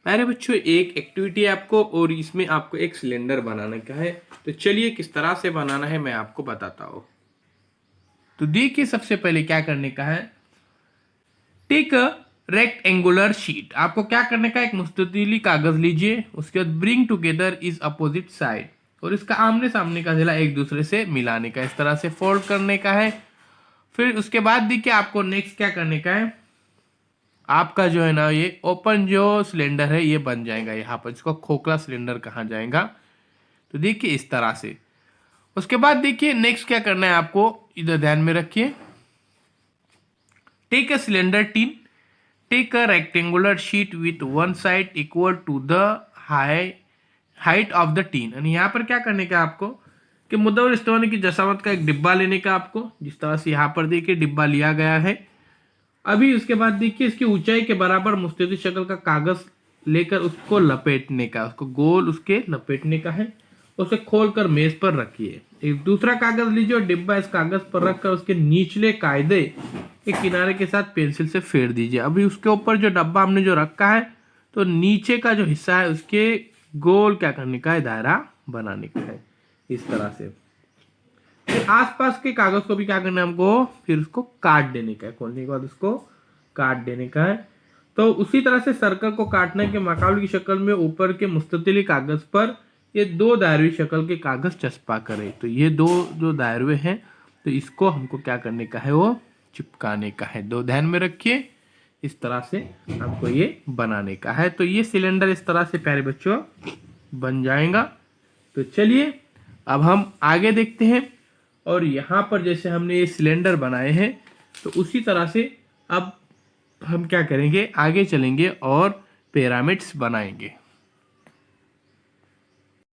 प्यारे बच्चों, एक एक्टिविटी है आपको और इसमें आपको एक सिलेंडर बनाने का है। तो चलिए किस तरह से बनाना है मैं आपको बताता हूँ। तो देखिए, सबसे पहले क्या करने का है, टेक अ रेक्टेंगुलर शीट। आपको क्या करने का है, एक मुस्ततीली कागज लीजिए, उसके बाद bring together is opposite side, और इसका आमने सामने का जिला एक दूसरे से मिलाने का, इस तरह से फोल्ड करने का है। फिर उसके बाद देखिए आपको नेक्स्ट क्या करने का है, आपका जो है ना ये ओपन जो सिलेंडर है ये बन जाएगा यहाँ पर, इसको खोखला सिलेंडर कहा जाएगा। तो देखिए इस तरह से। उसके बाद देखिए नेक्स्ट क्या करना है आपको, इधर ध्यान में रखिए। Take a cylinder tin, take a rectangular sheet with one side equal to the height of the tin. यानी यहाँ पर क्या करने का आपको कि मुद्दा इस्तेमाल की जसावत का एक डिब्बा लेने का आपको, जिस तरह से यहाँ पर देखिए डिब्बा लिया गया है। अभी उसके बाद देखिए इसकी ऊंचाई के बराबर मुस्तैदी शक्ल का कागज लेकर उसको लपेटने का, उसको गोल उसके लपेटने का है। उसे खोलकर मेज पर रखिए। एक दूसरा कागज लीजिए और डिब्बा इस कागज पर रखकर उसके निचले कायदे के किनारे के साथ पेंसिल से फेर दीजिए। अभी उसके ऊपर जो डब्बा हमने जो रखा है, तो नीचे का जो हिस्सा है उसके गोल क्या करने का है, दायरा बनाने का है, इस तरह से। आसपास के कागज को भी क्या करना है हमको, फिर उसको काट देने का है, खोलने के बाद उसको काट देने का है। तो उसी तरह से सर्कल को काटने के मुकाबले की शक्ल में ऊपर के मुस्ततिली कागज पर ये दो दायरवी शक्ल के कागज चस्पा करें। तो ये दो जो दायरवे हैं, तो इसको हमको क्या करने का है, वो चिपकाने का है। दो ध्यान में रखिए, इस तरह से हमको ये बनाने का है। तो ये सिलेंडर इस तरह से प्यारे बच्चों बन जाएगा। तो चलिए अब हम आगे देखते हैं। और यहाँ पर जैसे हमने ये सिलेंडर बनाए हैं, तो उसी तरह से अब हम क्या करेंगे, आगे चलेंगे और पिरामिड्स बनाएंगे।